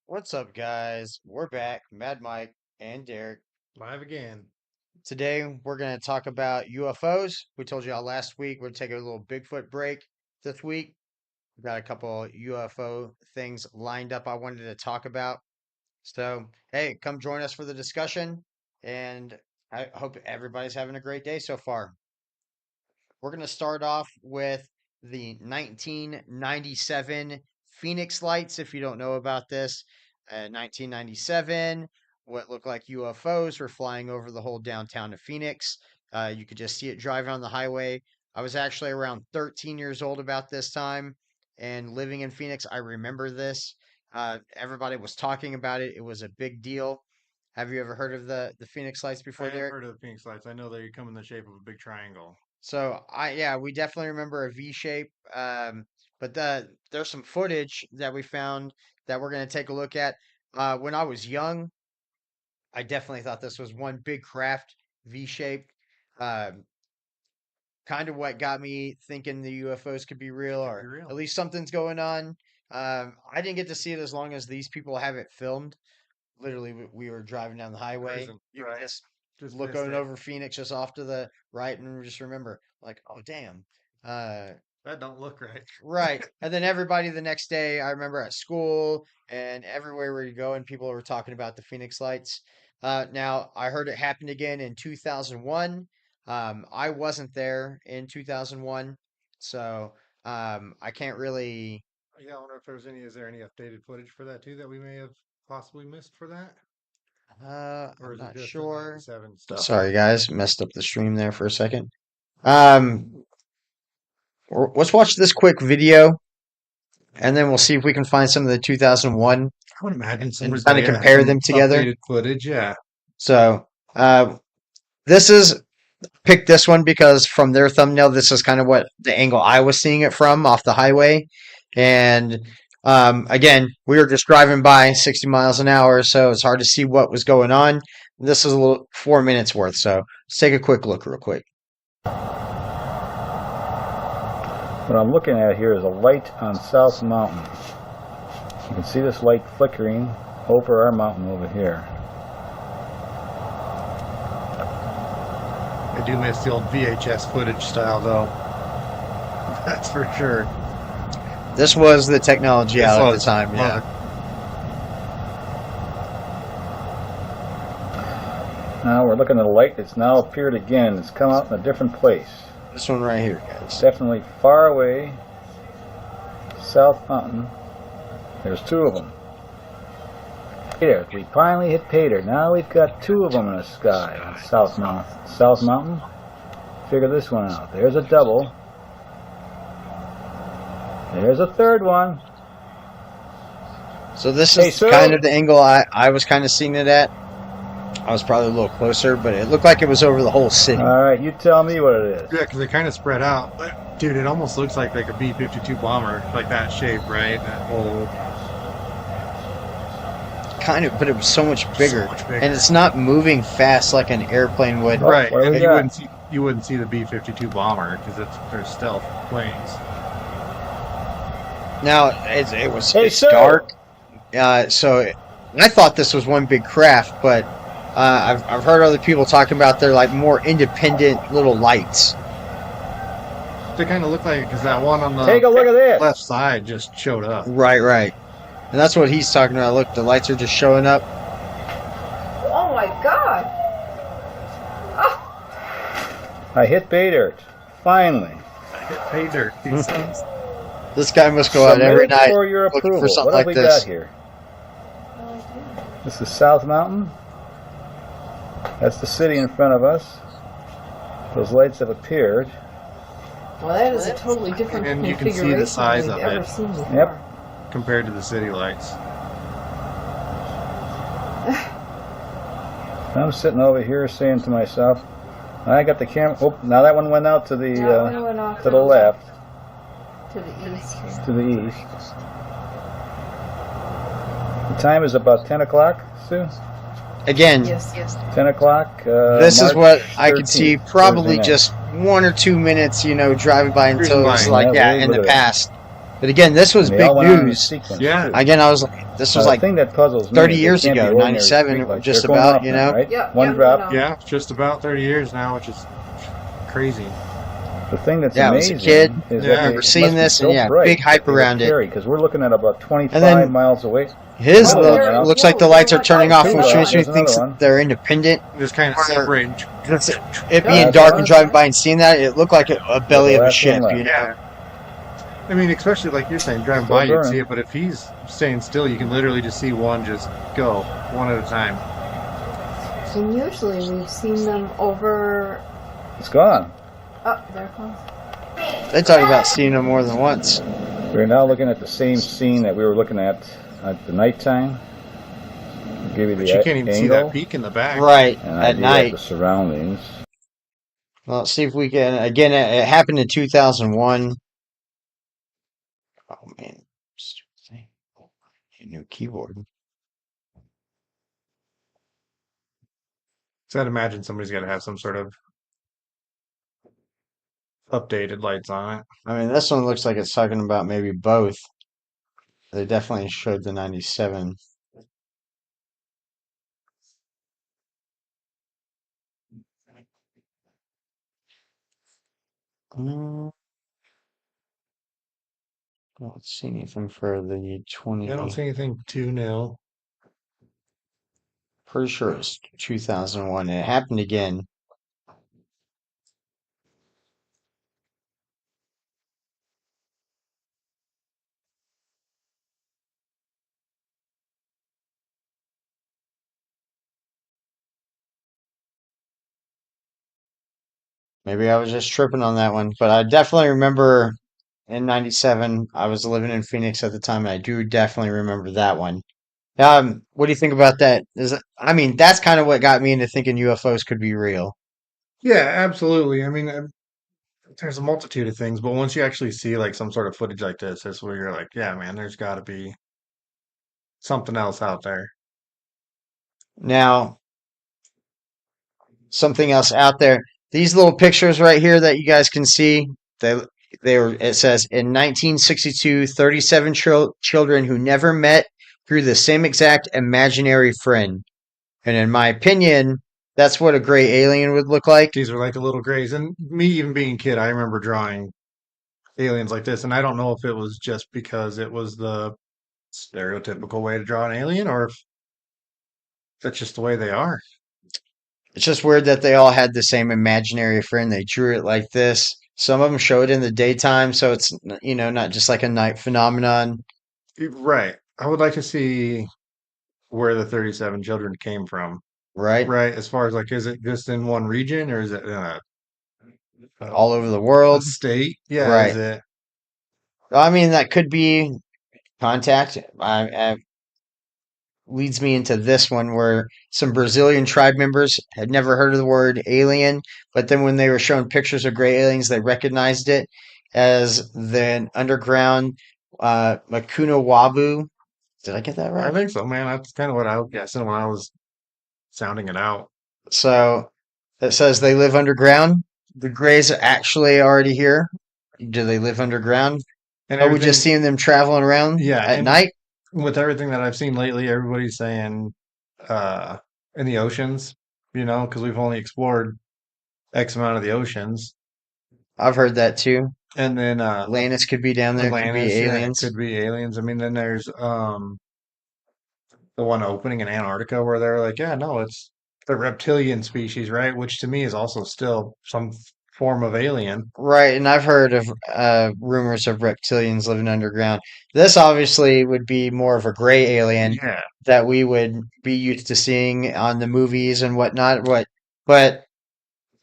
What's up, guys? We're back, Mad Mike and Derek. Live again. Today, we're going to talk about UFOs. We told y'all last week we'd take a little Bigfoot break. This week, we've got a couple UFO things lined up I wanted to talk about. So, hey, come join us for the discussion, and I hope everybody's having a great day so far. We're going to start off with the 1997 Phoenix lights. If you don't know about this, 1997, what looked like UFOs were flying over the whole downtown of Phoenix. You could just see it driving on the highway. I was actually around 13 years old about this time and living in Phoenix. I remember this. Everybody was talking about it. It was a big deal. Have you ever heard of the Phoenix lights I before, have Derek? heard of the Phoenix Lights. I know they come in the shape of a big triangle. So yeah, we definitely remember a V shape. But there's some footage that we found that we're gonna take a look at. When I was young, I definitely thought this was one big craft V shape. Um, Kind of what got me thinking the UFOs could be real, Could be or at real. least something's going on. I didn't get to see it as long as these people have it filmed. Literally, we were driving down the highway. Cruising. You could Right. just Just missed looking it. over Phoenix just off to the right, and just remember, like, oh damn. That don't look right. Right. And then everybody the next day, I remember at school and everywhere where you go, and people were talking about the Phoenix Lights. Now, I heard it happened again in 2001. I wasn't there in 2001, so I can't really. Yeah, I wonder if there's any. Is there any updated footage for that too that we may have possibly missed for that, or I'm is it not just the sure. '97 stuff? Sorry, guys, messed up the stream there for a second. Let's watch this quick video, and then we'll see if we can find some of the 2001 I would imagine and somebody's kind got of compare some them together. updated footage. Yeah. So, this is picked this one because from their thumbnail, this is kind of what the angle I was seeing it from off the highway. And again, we were just driving by 60 miles an hour, so it's hard to see what was going on. This is a little 4 minutes worth, so let's take a quick look, real quick. What I'm looking at here is a light on South Mountain. You can see this light flickering over our mountain over here. I do miss the old VHS footage style though. That's for sure. This was the technology out at the time, Love yeah. it. Now we're looking at a light that's now appeared again. It's come out in a different place. This one right here, It's guys. definitely far away. South Mountain. There's two of them. Here, we finally hit Pater. Now we've got two of them in the sky on South Mountain. South Mountain. Figure this one out. There's a double. There's a third one. So this Hey, is Sue. kind of the angle I was kind of seeing it at. I was probably a little closer, but it looked like it was over the whole city. All right, you tell me what it is. Yeah, because they kind of spread out. But, dude, it almost looks like a B-52 bomber, like that shape, right? That whole. Kind of, but it was so much bigger. much bigger. And it's not moving fast like an airplane would. Oh, Right, what do and we you got? wouldn't see the B-52 bomber because they're stealth planes. Now it was Hey, it's Sue. dark, so I thought this was one big craft, but I've heard other people talking about they're like more independent little lights. They kind of look like because that one on the Take a look at this. left side just showed up. Right, and that's what he's talking about. Look, the lights are just showing up. Oh my god! I hit pay dirt. Finally. Hey, dirt. He says. This guy must go out every Submitted night for your looking approval. for something What have like we this. got here? This is South Mountain. That's the city in front of us. Those lights have appeared. Well, that is a totally different And you can see the configuration size than of we've ever it. seen before. Yep. Compared to the city lights. I'm sitting over here saying to myself, I got the camera. Oh, now that one went out to the That one went off to the left, to the east here. to the east. The time is about 10 o'clock, Sue. Again, Yes. 10 o'clock. this is March what I could see 13th, probably Thursday night. just 1 or 2 minutes, driving by until Cruising it was by. like, Yeah, in look the at that. past. But again, this was And they big all went on in a news. sequence, Yeah. too. Again, I was like, this Now, was the like thing that puzzles me 30 is they years can't be ago, ordinary 97, streetlights. just They're going about, off you now, know? right? Yeah, One yeah, drop. no. Yeah, just about 30 years now, which is crazy. The thing that's Yeah, I was a amazing kid. is Yeah. that I remember it seeing must be this, and so yeah, bright big hype that they would around it. carry, because we're looking at about And 25 then miles away. his Another one now. looks like the Yo, lights there are turning went- off, Two which left. makes me There's think another one. they're independent. Just kind of Or separating. it being Last dark one. and driving by and seeing that, it looked like a belly of a last ship, one you left. know? Yeah. I mean, especially like you're saying, driving Still by, you'd burning. see it, but if he's staying still, you can literally just see one just go, one at a time. And usually we've seen them over. It's gone. Oh, there it comes. They talk about seeing them more than once. We're now looking at the same scene that we were looking at the nighttime. I'll give you But the you can't even see angle that peak in the back. Right, and at idea of night. the surroundings. Well, let's see if we can. Again, it happened in 2001. Oh, man. Stupid thing. A new keyboard. So I'd imagine somebody's got to have some sort of updated lights on it. I mean, this one looks like it's talking about maybe both. They definitely showed the 97. Mm, I don't see anything for the 20. I don't see anything too new. Pretty sure it's 2001. It happened again. Maybe I was just tripping on that one, but I definitely remember in 97, I was living in Phoenix at the time, and I do definitely remember that one. What do you think about that? I mean, that's kind of what got me into thinking UFOs could be real. Yeah, absolutely. I mean, there's a multitude of things, but once you actually see like some sort of footage like this, that's where you're like, yeah, man, there's got to be something else out there. Now, something else out there. These little pictures right here that you guys can see, they they were. It says in 1962, 37 children who never met grew the same exact imaginary friend. And in my opinion, that's what a gray alien would look like. These are like the little grays. And me, even being a kid, I remember drawing aliens like this. And I don't know if it was just because it was the stereotypical way to draw an alien or if that's just the way they are. It's just weird that they all had the same imaginary friend. They drew it like this. Some of them show it in the daytime, so it's not just like a night phenomenon, Right. I would like to see where the 37 children came from. right? Right. As far as like, is it just in one region or is it in All over the a world, state? Yeah. Is right? it? I mean, that could be contact. I leads me into this one where some Brazilian tribe members had never heard of the word alien, but then when they were shown pictures of gray aliens, they recognized it as the underground Makuna Wabu. Did I get that I right? think so, man. That's kind of what I was guessing when I was sounding it out. So it says they live underground. The Greys are actually already here. Do they live underground? And Are we just everything, seeing them traveling around yeah. at And night? with everything that I've seen lately, everybody's saying uh, in the oceans, because we've only explored X amount of the oceans. I've heard that too. And then Atlantis could be down there. Could be Atlantis, yeah, it aliens. could be aliens. I mean, then there's the one opening in Antarctica where they're like, yeah, no, it's the reptilian species, right? Which to me is also still some form of alien. Right, and I've heard of rumors of reptilians living underground. This obviously would be more of a gray alien Yeah. that we would be used to seeing on the movies and whatnot. But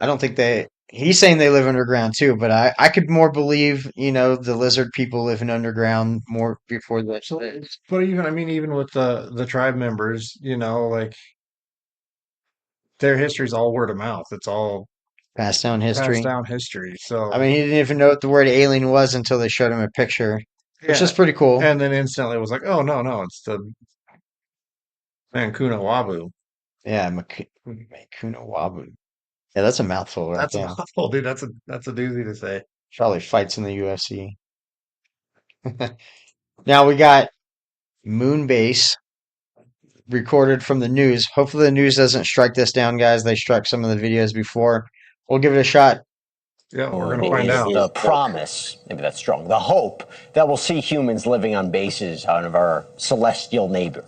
I don't think they. He's saying they live underground too, but I could more believe, the lizard people living underground more before the So, but even, I mean, even with the tribe members, like their history's all word of mouth. It's all passed down passed history. down history. I So, mean, he didn't even know what the word alien was until they showed him a picture, which yeah. is pretty cool. And then instantly it was like, oh, no, no, it's the Mancuna Wabu. Yeah, Makuna Wabu. Yeah, that's a mouthful right That's a there. mouthful, dude. That's a doozy to say. Probably fights in the UFC. Now we got moon base recorded from the news. Hopefully the news doesn't strike this down, guys. They struck some of the videos before. We'll give it a shot. Yeah, we're Moon gonna find is out. the promise, maybe that's strong, the hope that we'll see humans living on bases out of our celestial neighbor.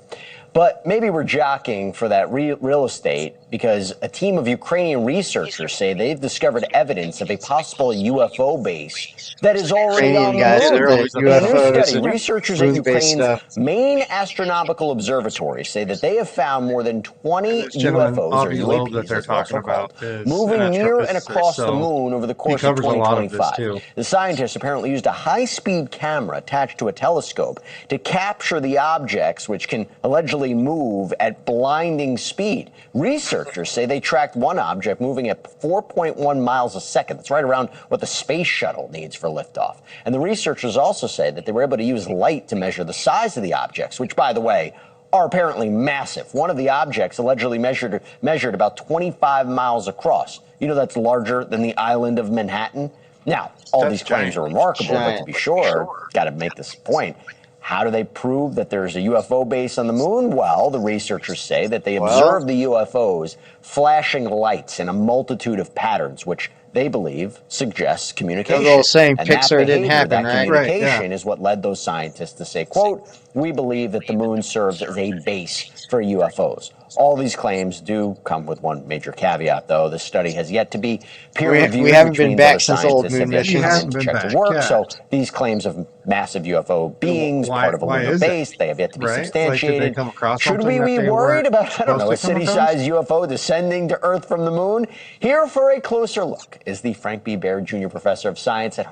But maybe we're jockeying for that real estate because a team of Ukrainian researchers say they've discovered evidence of a possible UFO base that is already on Ukrainian the guys moon. with the In a new UFOs study, and researchers at moon base Ukraine's stuff. main astronomical observatory say that they have found more than 20 This gentleman, UFOs, or Avi Loeb, that UAPs they're as they're also talking about, called, is an moving near and astrophysicist, across the so moon over the he course of covers a lot of this 2025. too. The scientists apparently used a high-speed camera attached to a telescope to capture the objects, which can allegedly move at blinding speed. Researchers say they tracked one object moving at 4.1 miles a second. That's right around what the space shuttle needs for liftoff. And the researchers also say that they were able to use light to measure the size of the objects, which, by the way, are apparently massive. One of the objects allegedly measured about 25 miles across. You know, that's larger than the island of Manhattan. Now, all That's these claims giant. are remarkable, but to Giant. be sure, got to make this point. How do they prove that there's a UFO base on the moon? Well, the researchers say that they observed the UFOs flashing lights in a multitude of patterns, which they believe suggests communication. The old saying, And that Pixar didn't behavior, happen, that right? Right, yeah. communication is what led those scientists to say, quote, "We believe that the moon serves as a base for UFOs." All these claims do come with one major caveat, though. The study has yet to be peer-reviewed, We haven't which been means back other since the old scientists have moon yet to missions. come in Hasn't to been check the back, work. yeah. So these claims of massive UFO beings, Why- part of a why lunar is it? base, they have yet to be Right? Like, did they substantiated. come across Should we something that be they worried weren't about, I don't know, a supposed to come across? city-sized UFO descending to Earth from the moon? Here for a closer look is the Frank B. Baird Jr. Professor of Science at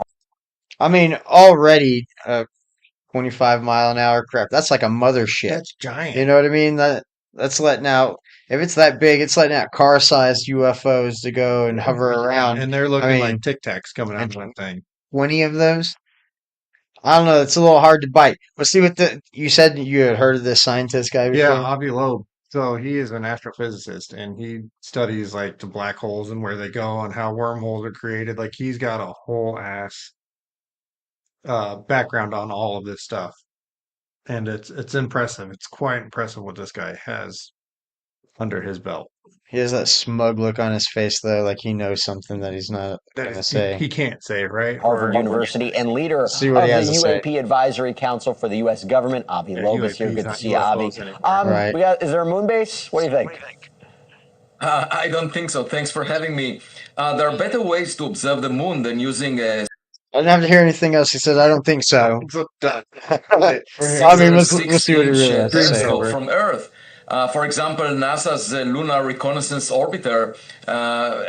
I mean, already 25-mile-an-hour crap. That's like a mothership. That's giant. You know what I mean? That's letting out. If it's that big, it's letting out car-sized UFOs to go and hover around. And they're looking I mean, like Tic Tacs coming out of that thing. 20 of those. I don't know. It's a little hard to bite. Let's see what you said. You had heard of this scientist guy before. Yeah, Avi Loeb. So he is an astrophysicist, and he studies like the black holes and where they go and how wormholes are created. Like he's got a whole ass background on all of this stuff, and it's impressive. It's quite impressive what this guy has under his belt. He has that smug look on his face, though, like he knows something that he's not That gonna is, say. he can't say, right? Harvard Or- University and leader See of what the he has to say. UAP Advisory Council for the U.S. government, Avi Yeah, Loeb is here. UAP is Good to not see you, Avi. UFOs anymore. Right. Is there a moon base? What do you think? I don't think so. Thanks for having me. There are better ways to observe the moon than using a I didn't have to hear anything else. He said, "I don't think so." So done. I mean, we'll see what he really 6-inch has to say. telescope from Earth. For example, NASA's Lunar Reconnaissance Orbiter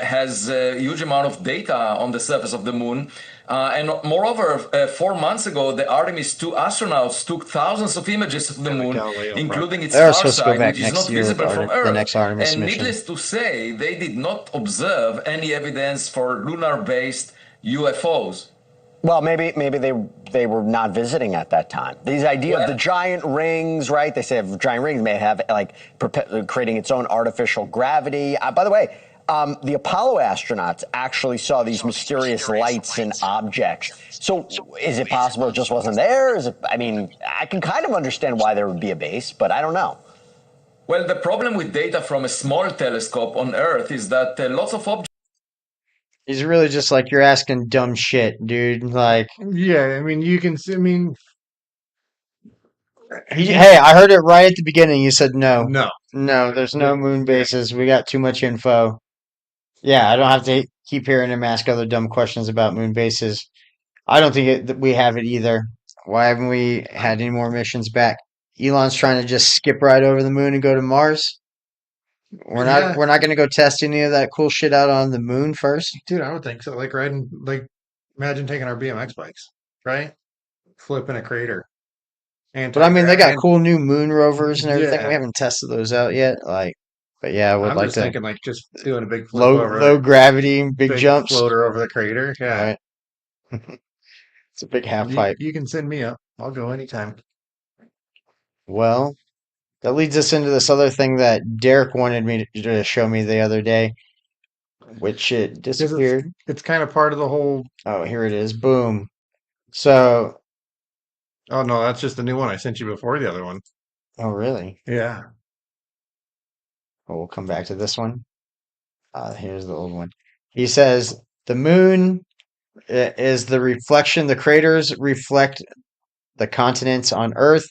has a huge amount of data on the surface of the moon. And moreover, 4 months ago, the Artemis 2 astronauts took thousands of images of the moon, Galileo including its They are far supposed to go side, back which is next not year with visible from Earth. the next Artemis And mission. needless to say, they did not observe any evidence for lunar-based UFOs. Well, maybe they were not visiting at that time. These idea of the giant rings, right? They say a giant ring may have like creating its own artificial gravity. By the way, the Apollo astronauts actually saw these mysterious lights and objects. So, is it possible it just wasn't there? Is it? I mean, I can kind of understand why there would be a base, but I don't know. Well, the problem with data from a small telescope on Earth is that lots of objects He's really just like, you're asking dumb shit, dude. Like, Yeah, I mean, you can. I mean, hey, I heard it right at the beginning. You said no, no. there's no moon bases. We got too much info. Yeah, I don't have to keep hearing him ask other dumb questions about moon bases. I don't think that we have it either. Why haven't we had any more missions back? Elon's trying to just skip right over the moon and go to Mars. We're Yeah. not going to go test any of that cool shit out on the moon first. Dude, I would think so. Like riding, like imagine taking our BMX bikes, right? Flipping a crater. And But I mean, they got and cool new moon rovers and everything. Yeah. We haven't tested those out yet. Like, but yeah, I would I'm like just to thinking like just doing a big flip over low gravity, big jumps. floater over the crater. Yeah. Right. It's a big half You, pipe. you can send me up. I'll go anytime. Well, that leads us into this other thing that Derek wanted me to show me the other day, which it disappeared. It's kind of part of the whole. Oh, here it is. Boom. So Oh no, that's just the new one I sent you before the other one. Oh, really? Yeah. Well, we'll come back to this one. Here's the old one. He says the moon is the reflection. The craters reflect the continents on Earth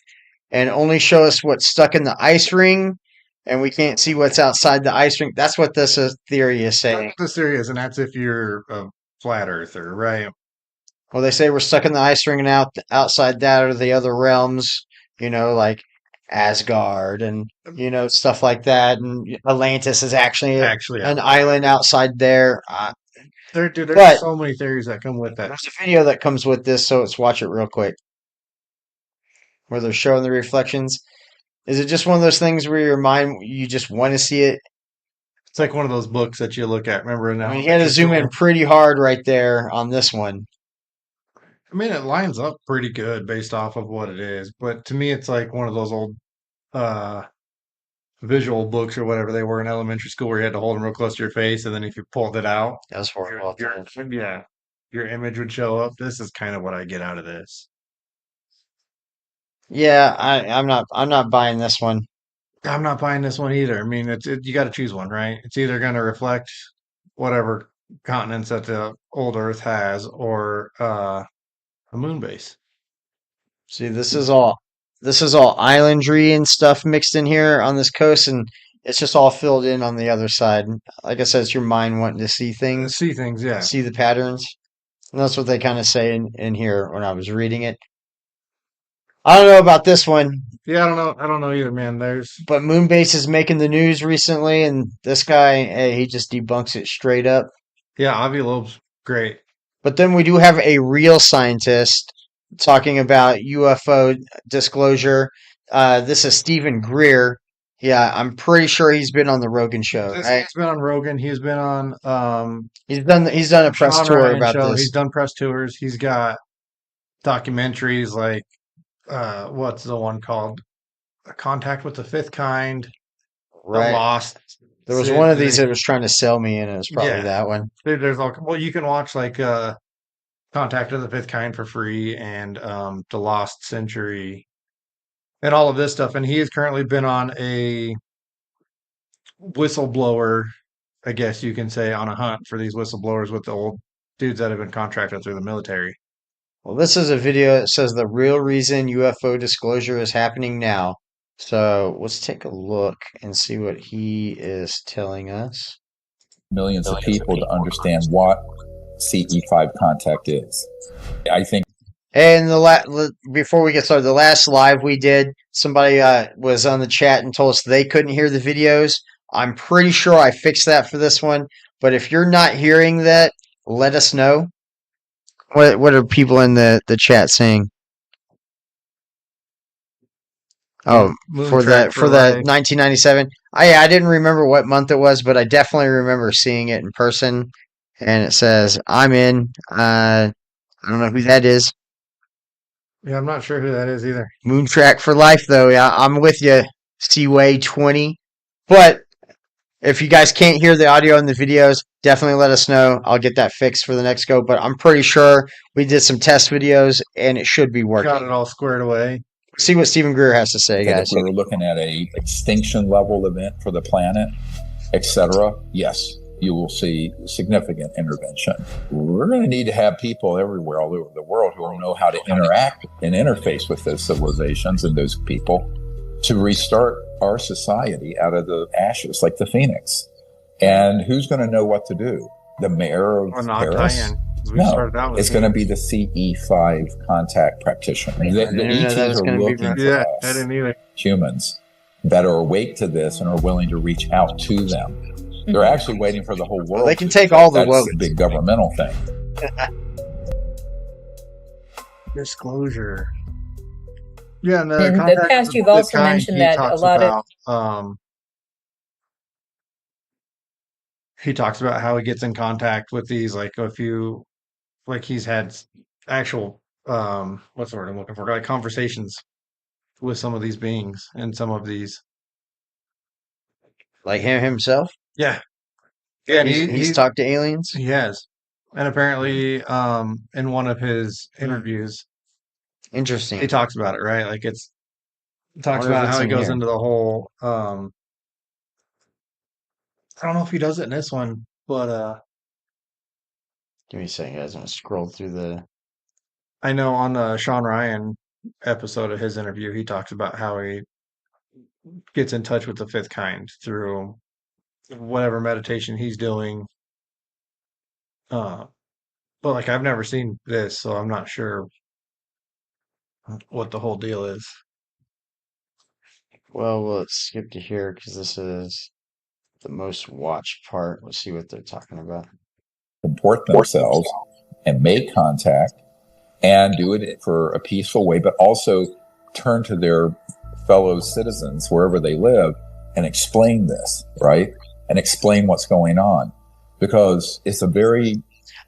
and only show us what's stuck in the ice ring, and we can't see what's outside the ice ring. That's what this theory is That's saying. what the theory is, and that's if you're a flat earther, right? Well, they say we're stuck in the ice ring, and outside that are the other realms, like Asgard and stuff like that. And Atlantis is actually Actually an out island outside there. there. Dude, there's But so many theories that come with that. there's a video that comes with this, so let's watch it real quick, where they're showing the reflections. Is it just one of those things where your mind you just want to see it? It's like one of those books that you look at, remember in I mean, he had to elementary zoom in school. pretty hard right there on this one. I mean, it lines up pretty good based off of what it is, but to me, it's like one of those old uh visual books or whatever they were in elementary school where you had to hold them real close to your face, and then if you pulled it out, That was horrible. yeah, your image would show up. This is kind of what I get out of this. Yeah, I'm not buying this one. I'm not buying this one either. I mean, you got to choose one, right? It's either going to reflect whatever continents that the old Earth has, or a moon base. See, this is all islandry and stuff mixed in here on this coast, and it's just all filled in on the other side. Like I said, it's your mind wanting to see things, See things, yeah, see the patterns, and that's what they kind of say in here when I was reading it. I don't know about this one, yeah. I don't know either, man. There's but Moonbase is making the news recently, and this guy, hey, he just debunks it straight up. yeah, Avi Loeb's great. But then we do have a real scientist talking about UFO disclosure. This is Stephen Greer. Yeah, I'm pretty sure he's been on the Rogan show, right? He's been on Rogan. He's been on He's done a press Sean tour Ryan about show. He's this, done press tours. He's got documentaries like what's the one called? Contact with the Fifth Kind, The right? Lost. There was one of these City. that was trying to sell me, and it was probably Yeah, that one. dude, there's all well, you can watch like Contact of the Fifth Kind for free and The Lost Century and all of this stuff. And he has currently been on a whistleblower, I guess you can say, on a hunt for these whistleblowers with the old dudes that have been contracted through the military. Well, this is a video that says the real reason UFO disclosure is happening now. So let's take a look and see what he is telling us. Millions of people to understand what CE5 contact is. I think. And before we get started, the last live we did, somebody was on the chat and told us they couldn't hear the videos. I'm pretty sure I fixed that for this one. But if you're not hearing that, let us know. What are people in the chat saying? Oh, Moon for track the for for the life. 1997. I didn't remember what month it was, but I definitely remember seeing it in person. And it says, "I'm in." I don't know who that is. Yeah, I'm not sure who that is either. Moontrack for life, though. Yeah, I'm with you, Seaway 20. But if you guys can't hear the audio in the videos, definitely let us know. I'll get that fixed for the next go. But I'm pretty sure we did some test videos and it should be Got working. it all squared away. See what Stephen Greer has to say, that guys. if we were looking at a extinction level event for the planet, etc., yes, you will see significant intervention. We're going to need to have people everywhere, all over the world, who will know how to interact and interface with those civilizations and those people to restart our society out of the ashes, like the phoenix. And who's going to know what to do? The mayor of Or not Paris? tie-in. We No, started out with it's going to be the CE5 contact practitioner. The didn't know that ETs was are gonna be looking right. for Yeah, I us, didn't either. humans, that are awake to this and are willing to reach out to them. They're actually waiting for the whole world. They can to. take all the That's woke. a big governmental thing. Disclosure. Yeah, and In the Contact past, with you've the Fifth also Kind, mentioned he that a talks lot of about, he talks about how he gets in contact with these, like he's had actual what's the word I'm looking for, like conversations with some of these beings and some of these. Like him himself? Yeah, yeah, and He's talked to aliens? he has, and apparently in one of his interviews Interesting. He talks about it, right? Like it I talks wonder if about it's how he in goes here. into the whole I don't know if he does it in this one, but Give me a second, guys. I'm gonna scroll through the. I know on the Sean Ryan episode of his interview, he talks about how he gets in touch with the fifth kind through whatever meditation he's doing. Uh, but like I've never seen this, so I'm not sure what the whole deal is. Well, let's skip to here because this is the most watched part. Let's see what they're talking about. Comport themselves and make contact and do it for a peaceful way, but also turn to their fellow citizens wherever they live and explain this, right? And explain what's going on because it's a very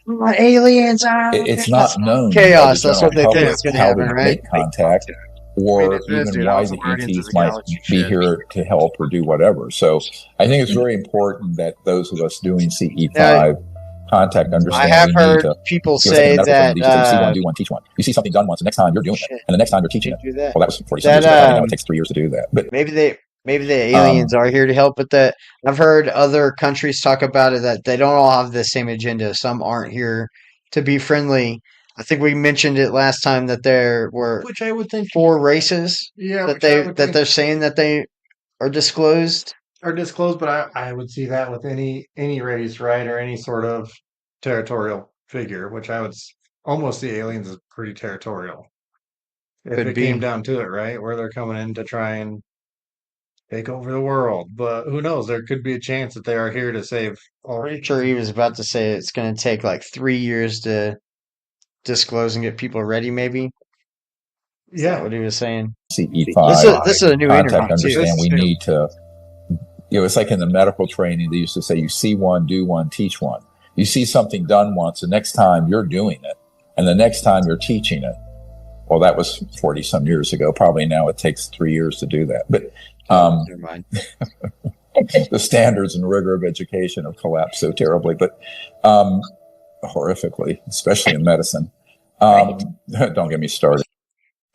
Aliens it's not known by the chaos. That's general what they think public is going to how they happen, right? make contact I mean, or it is, even dude. I why was the in Guardians of ETs the might Galaxy be shit. here to help or do whatever. So I think it's very important that those of us doing Now, CE5 contact I understand have we need heard to, people you know, it's like in say the medical training, that. they used to say, you see one, do one, teach one. You see something done once, the next time you're doing it. Shit, And the next time you're teaching you it. do that. Well, that was 40 some That years ago. Probably now it takes 3 years to do that. But maybe the aliens are here to help, but that I've heard other countries talk about it that they don't all have the same agenda. Some aren't here to be friendly. I think we mentioned it last time that there were Which I would think, 4 races yeah, that which I would think they're saying that they are disclosed. are disclosed, but I would see that with any race, right, or any sort of territorial figure, which I would almost see aliens as pretty territorial if Could it came be. down to it, right, where they're coming in to try and take over the world. But who knows? There could be a chance that they are here to save all. Pretty sure he was about to say it's going to take like 3 years to disclose and get people ready. Maybe is that Yeah, what he was saying? CE5 This is a new contact interview too. understand we need to, you know, it's like in the medical training, they used to say, you see one, do one, teach one. You see something done once, the next time you're doing it, and the next time you're teaching it. Well, that was 40 some years ago. Probably now it takes 3 years to do that. But Never mind. the standards and rigor of education have collapsed so terribly, but horrifically, especially in medicine. Don't get me started.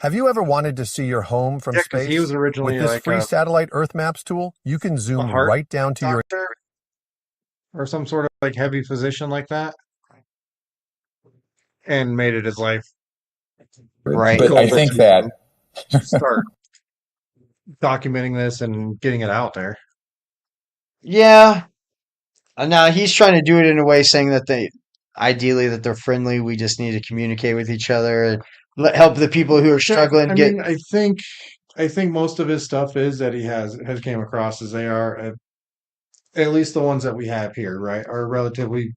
Have you ever wanted to see your home from yeah, because he was space? originally With this like free a satellite Earth Maps tool, you can zoom heart right down to your doctor or some sort of like heavy physician like that, and made it his life Right. But I goal think to that start documenting this and getting it out there. Yeah. Now he's trying to do it in a way saying that ideally that they're friendly. We just need to communicate with each other and help the people who are struggling I get. mean, I think most of his stuff is that he has came across as they are at least the ones that we have here, right, are relatively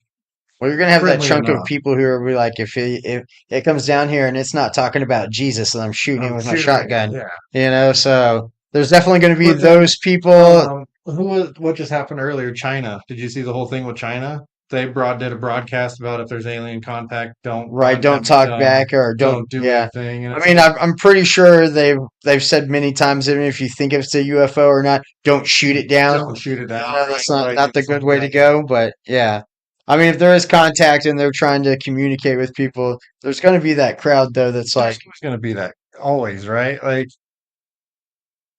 Well, you're gonna have that friendly chunk of enough. people who are be like, if it comes down here and it's not talking about Jesus, then I'm shooting him I'm with my shooting it, shotgun. yeah. You know, so there's definitely going to be But then, those people. what just happened earlier? China. Did you see the whole thing with China? They did a broadcast about if there's alien contact, don't Right, don't contact talk them, back or don't. don't do Yeah, anything. And I it's mean, like, I'm pretty sure they've said many times, even if you think it's a UFO or not, don't shoot it down. don't shoot it You down, know, right? that's not the It's good like way to go. But yeah, I mean, if there is contact and they're trying to communicate with people, there's going to be that crowd though that's there's like, always gonna be that, always, right? Like,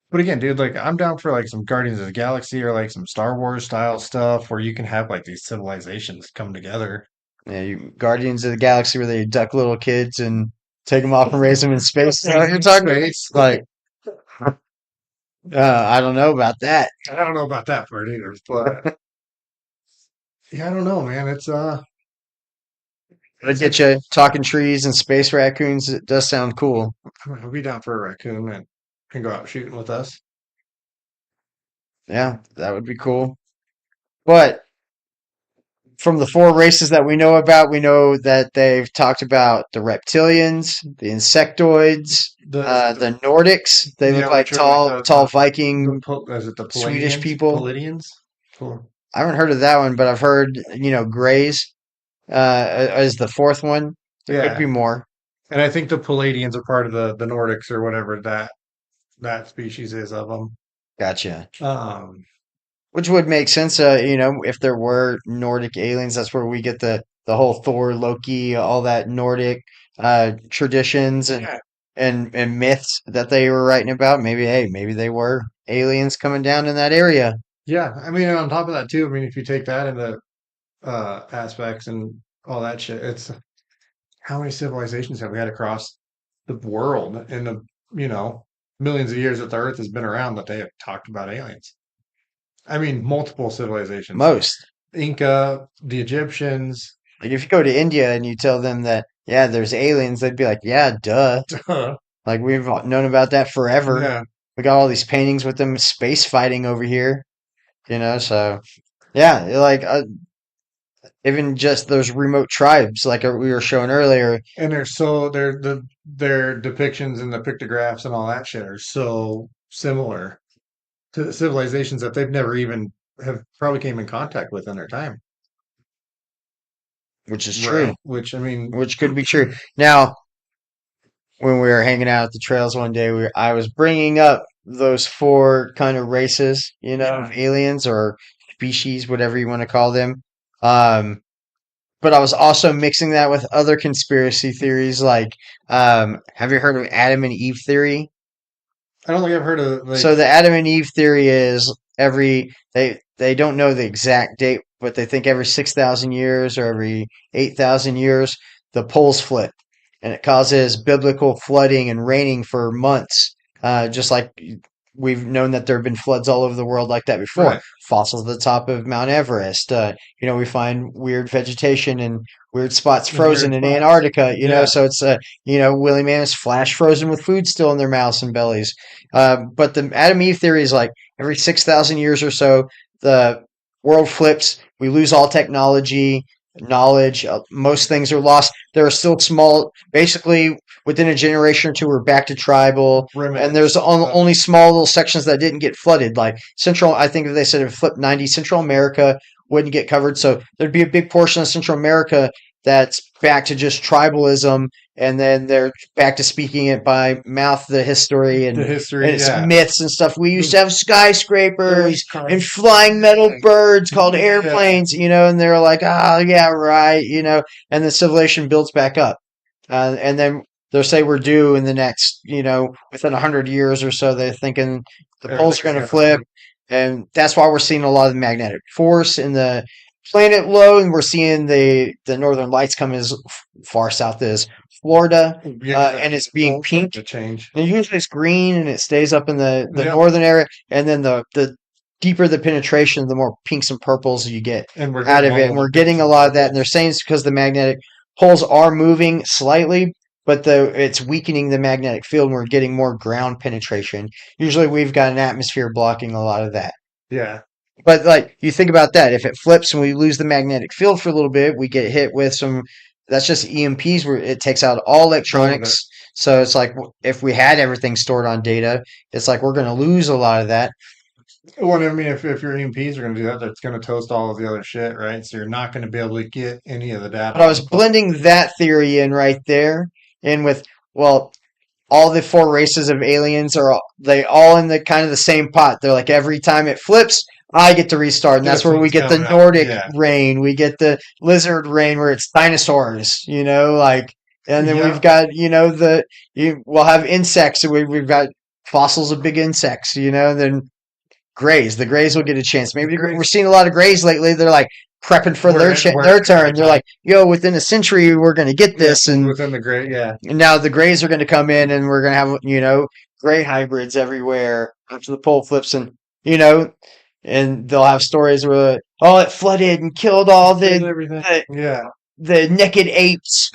but again, dude, like I'm down for like some Guardians of the Galaxy or like some Star Wars style stuff where you can have like these civilizations come together. yeah, you Guardians of the Galaxy where they abduct little kids and take them off and raise them in space. You know what you're talking about? Space. Like, I don't know about that. I don't know about that part either, but yeah, I don't know, man. They get you talking trees and space raccoons. It does sound cool. I'll be down for a raccoon and can go out shooting with us. Yeah, that would be cool. But from the 4 races that we know about, we know that they've talked about the reptilians, the insectoids, the Nordics. They Yeah, look like which are like tall Viking is it the Swedish Palladians? people. Palladians? Cool. I haven't heard of that one, but I've heard, Greys as the fourth one. There could Yeah, be more. and I think the Palladians are part of the Nordics or whatever that species is of them. Gotcha. Um, Which would make sense, if there were Nordic aliens, that's where we get the whole Thor, Loki, all that Nordic traditions and yeah, and myths that they were writing about. Maybe they were aliens coming down in that area. Yeah, I mean, and on top of that too, I mean, if you take that into aspects and all that shit, it's how many civilizations have we had across the world in the, you know, millions of years that the Earth has been around that they have talked about aliens. I mean, multiple civilizations. Most. Inca, the Egyptians. Like if you go to India and you tell them that, yeah, there's aliens, they'd be like, yeah, duh. Like we've known about that forever. Yeah. We got all these paintings with them space fighting over here, so yeah, like even just those remote tribes, like we were showing earlier. And their depictions and the pictographs and all that shit are so similar to the civilizations that they've never even have probably came in contact with in their time. Which is true. Which I mean, Which could be true. Now, when we were hanging out at the trails one day, I was bringing up those four kind of races, of aliens or species, whatever you want to call them. But I was also mixing that with other conspiracy theories, like, have you heard of Adam and Eve theory? I don't think I've heard of So the Adam and Eve theory is they don't know the exact date, but they think every 6,000 years or every 8,000 years the poles flip, and it causes biblical flooding and raining for months. Just like we've known that there have been floods all over the world like that before. Right. Fossils at the top of Mount Everest. We find weird vegetation and weird spots frozen in Antarctica. So it's woolly mammoths flash frozen with food still in their mouths and bellies. But the Adam Eve theory is like every 6,000 years or so, the world flips. We lose all technology, knowledge. Most things are lost. There are still basically within a generation or two, we're back to tribal. Remnants. And there's only small little sections that didn't get flooded. Like I think if they said it flipped 90, Central America wouldn't get covered. So there'd be a big portion of Central America that's back to just tribalism, and then they're back to speaking it by mouth, the history and it's myths and stuff. We used to have skyscrapers and flying metal birds called airplanes, and they're like, oh yeah, right, and the civilization builds back up. And then they'll say we're due in the next, within 100 years or so. They're thinking the poles are going to flip, and that's why we're seeing a lot of the magnetic force in the planet low, and we're seeing the northern lights come as far south as Florida, and it's being pink. Change. And usually it's green, and it stays up in the northern area, and then the deeper the penetration, the more pinks and purples you get out of it. And we're getting a lot of that, and they're saying it's because the magnetic poles are moving slightly, but it's weakening the magnetic field, and we're getting more ground penetration. Usually we've got an atmosphere blocking a lot of that. Yeah. But like you think about that, if it flips and we lose the magnetic field for a little bit, we get hit with that's just EMPs where it takes out all electronics. So it's like if we had everything stored on data, it's like we're going to lose a lot of that. Well, I mean, if your EMPs are going to do that, that's going to toast all of the other shit, right? So you're not going to be able to get any of the data. But I was blending that theory in right there, and with all the four races of aliens are they all in the kind of the same pot. They're like every time it flips, I get to restart, and that's where we get the Nordic rain. We get the lizard rain where it's dinosaurs, and then we've got we'll have insects. So we've got fossils of big insects, then grays. The grays will get a chance. Maybe we're seeing a lot of grays lately. They're like prepping for their turn. They're like, within a century we're going to get this, and within the gray, and now the grays are going to come in, and we're going to have gray hybrids everywhere after the pole flips, and and they'll have stories where it flooded and killed all the naked apes.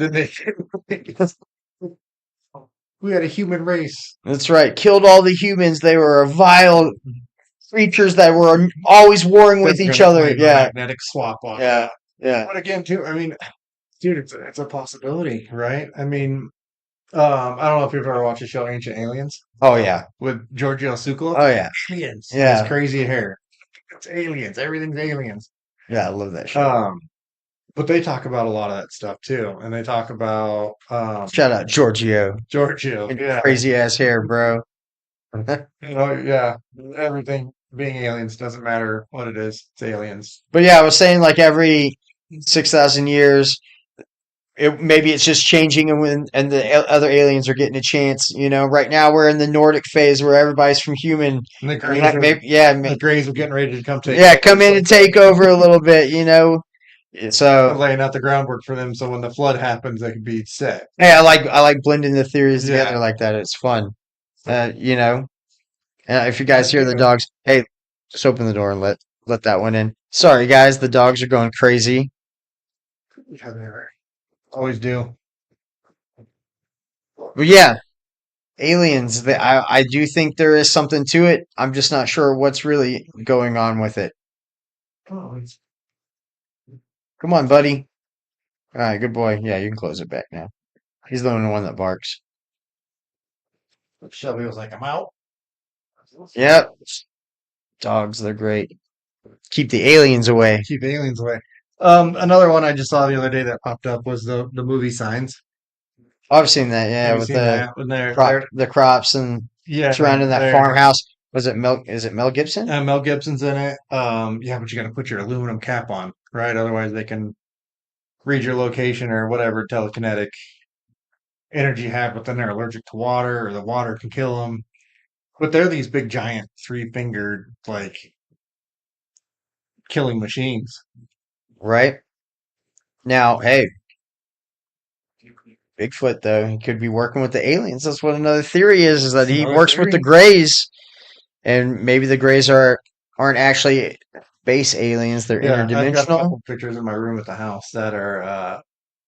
We had a human race. That's right, killed all the humans. They were vile creatures that were always warring with each other. Yeah, magnetic swap on. Yeah. But again, too, I mean, dude, it's a possibility, right? I mean, I don't know if you've ever watched the show Ancient Aliens. Oh yeah, with Giorgio Suklo. Oh yeah, aliens. Yeah, his crazy hair. It's aliens. Everything's aliens. Yeah, I love that show. But they talk about a lot of that stuff too, and they talk about shout out Giorgio. Crazy ass hair, bro. Everything being aliens doesn't matter what it is. It's aliens. But yeah, I was saying like every 6,000 years, maybe it's just changing, and other aliens are getting a chance. Right now we're in the Nordic phase where everybody's from human. And the And Greys are maybe, yeah, the Greys are getting ready to come take yeah, over. come in So and take over a little bit. they're So laying out the groundwork for them, so when the flood happens, they can be set. yeah, I like blending the theories together Yeah. like that. It's fun. Uh, you know, if you I guys hear the do. dogs, hey, just open the door and let that one in. Sorry, guys, the dogs are going crazy. Yeah, they always do. But yeah, aliens. I do think there is something to it. I'm just not sure what's really going on with it. Oh, Come on, buddy. All right, good boy. Yeah, you can close it back now. He's the only one that barks. Shelby was like, "I'm out." Yep, dogs. They're great. Keep the aliens away. Keep the aliens away. Another one I just saw the other day that popped up was the movie Signs. I've seen that. Yeah, Have you with seen the that? When they're the crops and yeah, surrounding that they're farmhouse. Was it Mel? Is it Mel Gibson? Mel Gibson's in it. Yeah, but you got to put your aluminum cap on, right? Otherwise, they can read your location or whatever telekinetic energy you have. But then they're allergic to water, or the water can kill them. But they're these big, giant, three-fingered, like killing machines. Right now, hey, Bigfoot though he could be working with the aliens. That's what another theory is that That's he another works with the theory. Greys, and maybe the Greys aren't actually base aliens. They're Yeah, I've got a interdimensional. couple pictures in my room at the house that are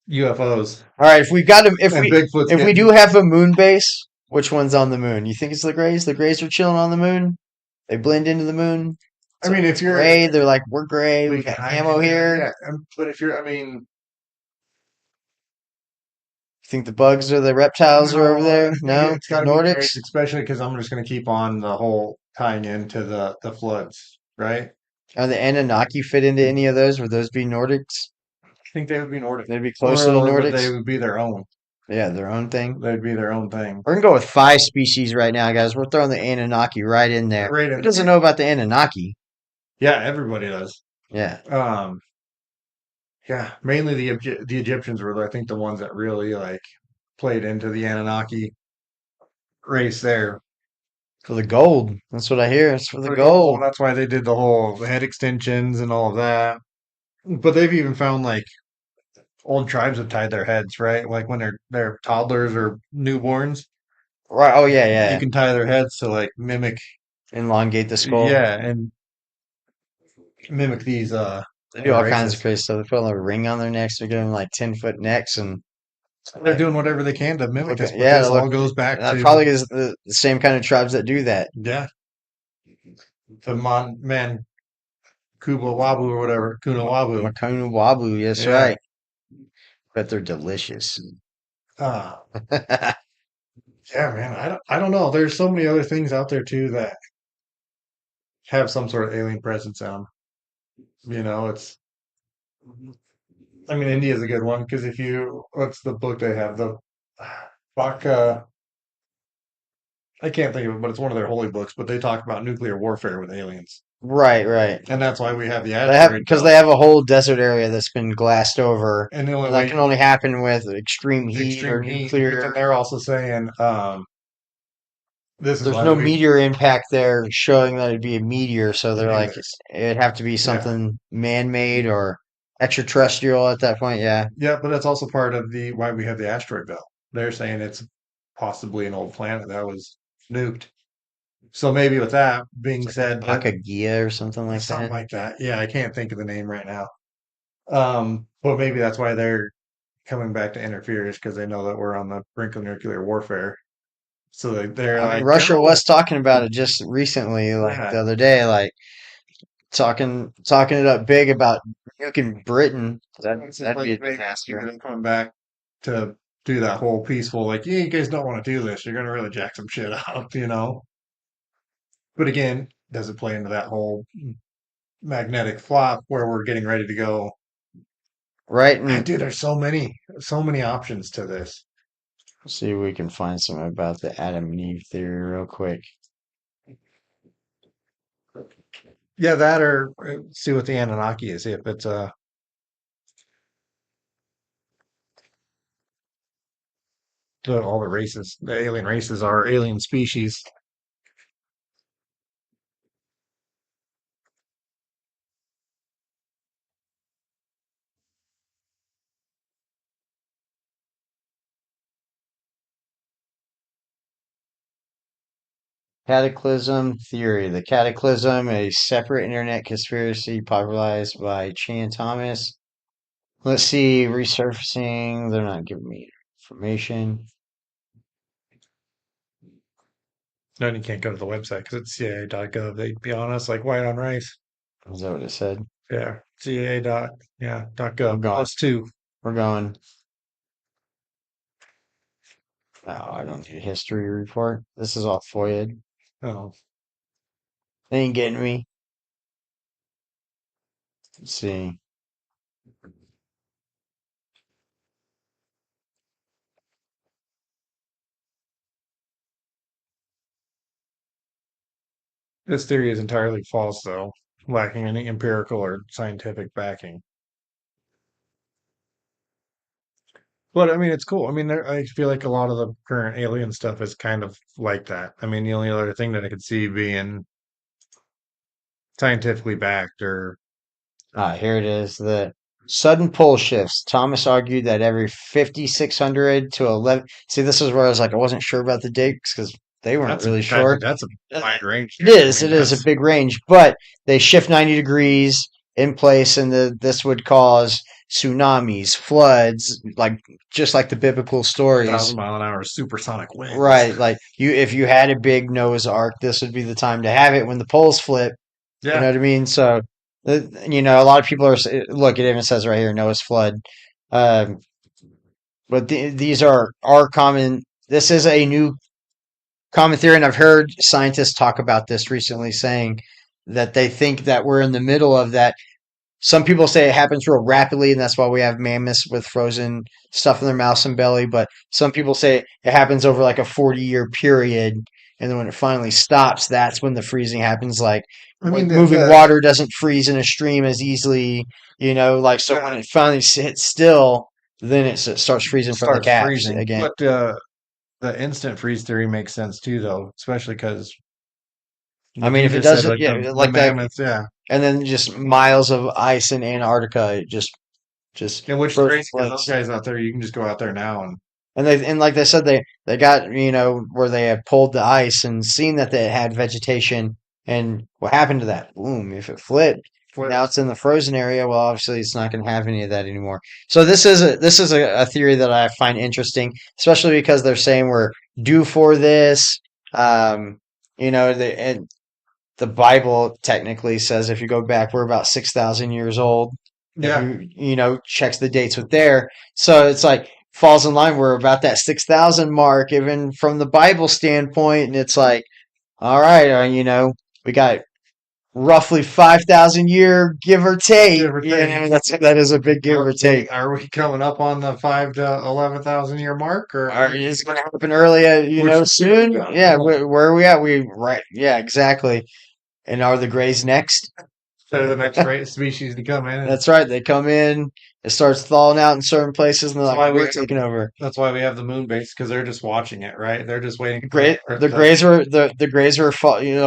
UFOs, All right, if we got him, and Bigfoot's if we getting. do have a moon base, which one's on the moon? You think it's the Greys? The Greys are chilling on the moon. They blend into the moon. I So mean, if it's you're, gray. They're like, we're gray. we We can got hide ammo in there, here. yeah. But if you're, I mean, You think the bugs or the reptiles are over no, there? No, it's got to be Nordics. great, especially because I'm just going to keep on the whole tying into the floods, right? Are the Anunnaki fit into any of those? Would those be Nordics? I think they would be Nordic, They'd be closer to or but they Nordics. would be their own. Yeah, their own thing. They'd be their own thing, We're gonna go with 5 species right now, guys. We're throwing the Anunnaki right in there. right Who in doesn't there. know about the Anunnaki? Yeah, everybody does. Yeah. Um, yeah, mainly the Egyptians were, I think, the ones that really like played into the Anunnaki race there. For the gold. That's what I hear. It's for the For gold, gold. that's why they did the whole head extensions and all of that. But they've even found like old tribes have tied their heads, right? Like when they're toddlers or newborns, Right. Oh yeah, you yeah. can tie their heads to like mimic, Elongate the skull. yeah, and mimic these They do all kinds of races. crazy stuff. They put a ring on their necks. They're giving them like 10-foot necks and They're doing whatever they can to mimic look us, at but yeah. this Look, all goes back that to probably is the same kind of tribes that do that. yeah, the man Kuba Wabu or whatever, Kuna Wabu. Makunu Wabu. Yes, Yeah. right. Bet they're delicious. Uh, yeah, man. I don't know. There's so many other things out there too that have some sort of alien presence on 'em. It's I mean, India is a good one because what's the book they have? The Baka, I can't think of it, but it's one of their holy books. But they talk about nuclear warfare with aliens, Right, right. and that's why we have the They have asteroid because belt. they have a whole desert area that's been glassed over, And the only and that can way only happen with extreme heat or extreme heat, but then nuclear. they're also saying this is There's why no we meteor impact there showing that it'd be a meteor, so can they're do like this. it'd have to be Yeah, something man-made or extraterrestrial at that point. Yeah, yeah, but that's also part of the why we have the asteroid belt. They're saying it's possibly an old planet that was nuked. So maybe with that being it's like said, that Akagia or something like something that. like that. Yeah, I can't think of the name right now. But maybe that's why they're coming back to interfere is because they know that we're on the brink of nuclear warfare. So they're I mean, like, Russia go. was talking about it just recently, like Yeah, the other day, like talking it up big about nuking Britain. it's just That'd be like a maybe disaster. they're coming back to do that whole peaceful, like, yeah, you guys don't want to do this. You're gonna really jack some shit up. But again, does it play into that whole magnetic flop where we're getting ready to go? Right? Ah, And dude, there's so many options to this. see if we can find something about the Adam and Eve theory real quick. Yeah, that or see what the Anunnaki is. See if it's all the races, the alien races are alien species. Cataclysm theory. The Cataclysm, a separate internet conspiracy popularized by Chan Thomas. Let's see, resurfacing. They're not giving me information. No, you can't go to the website because it's CIA.gov. They'd be honest, like white on rice. Is that what it said? Yeah, CIA dot yeah dot I'm gov going. plus two. We're going. Oh, I don't need a history report. This is all FOIA. Oh, They ain't getting me. Let's see. this theory is entirely false, though, lacking any empirical or scientific backing. But I mean, it's cool. I mean, I feel like a lot of the current alien stuff is kind of like that. I mean, the only other thing that I could see being scientifically backed or Here it is. The sudden pole shifts. Thomas argued that every 5,600 to 11. See, this is where I was like, I wasn't sure about the dates because they weren't that's a really sure. that's a wide range. It I is. mean, It is a that's big range, but they shift 90 degrees in place, and this would cause tsunamis, floods, like just like the biblical stories. 1,000-mile-an-hour supersonic winds. Right. Like if you had a big Noah's Ark, this would be the time to have it when the poles flip. You know Yeah. what I mean? So, a lot of people are, look, it even says right here, Noah's flood. Um, but these are common. This is a new common theory, and I've heard scientists talk about this recently, saying that they think that we're in the middle of that. Some people say it happens real rapidly, and that's why we have mammoths with frozen stuff in their mouths and belly. But some people say it happens over like a 40-year period, and then when it finally stops, that's when the freezing happens. Like I when mean, moving water doesn't freeze in a stream as easily, like so when it finally hits still, then it starts freezing from the starts caps freezing. again. But the instant freeze theory makes sense too, though, especially because I mean, if it just said, doesn't, yeah, the like that, mammoths, yeah. and then just miles of ice in Antarctica, it just And which is frozen crazy because those flakes. guys out there, you can just go out there now and And like they said, they got where they had pulled the ice and seen that they had vegetation. And what happened to that? Boom! If it flipped, flip. now it's in the frozen area. Well, obviously, it's not going to have any of that anymore. So this is a theory that I find interesting, especially because they're saying we're due for this. And the Bible technically says if you go back, we're about 6,000 years old. If Yeah. checks the dates with there. So it's like falls in line. We're about that 6,000 mark, even from the Bible standpoint. And it's like, all right, we got roughly 5,000 year give or take. Give or take. That is a big give or take. Are we coming up on the 5 to 11,000 year mark, or Is it going to happen early? Soon. Yeah. Where are we at? Right. Yeah, exactly. And are the Greys next? they're the next species to come in? And That's right. They come in, it starts thawing out in certain places, and they're That's like, why we're we- taking over. that's why we have the moon base because they're just watching it, right? They're just waiting. The Greys were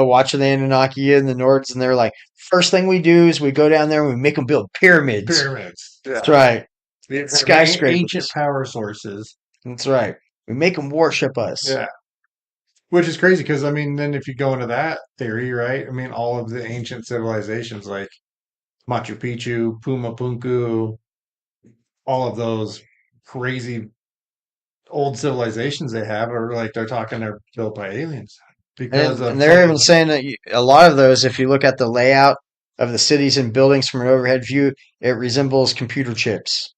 watching the Anunnaki and the Nords, and they're like, first thing we do is we go down there and we make them build pyramids. pyramids. Yeah. That's right. The Skyscrapers. ancient power sources. That's right. We make them worship us. Yeah. Which is crazy because, I mean, then if you go into that theory, right? I mean, all of the ancient civilizations like Machu Picchu, Pumapunku, all of those crazy old civilizations they have are like they're talking they're built by aliens because And they're even saying that a lot of those, if you look at the layout of the cities and buildings from an overhead view, it resembles computer chips.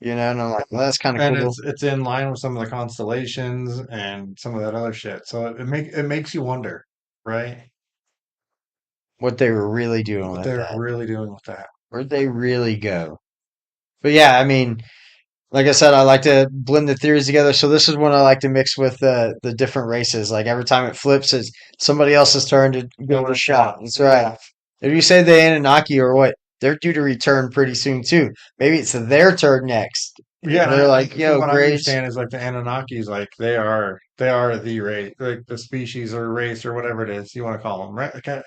And I'm like, well, that's kind of and cool. it's in line with some of the constellations and some of that other shit. So it makes you wonder, right? What they were really doing What with they're that. really doing with that. Where'd they really go? But yeah, I mean, like I said, I like to blend the theories together. So this is one I like to mix with the different races. Like every time it flips, it's somebody else's turn to give it a shot. That's right. If you say the Anunnaki or what, they're due to return pretty soon too. Maybe it's their turn next. Yeah, and They're like, from yo, what I Grays. understand is like the Anunnakis, like they are the race, like the species or race or whatever it is you want to call them, right? Okay.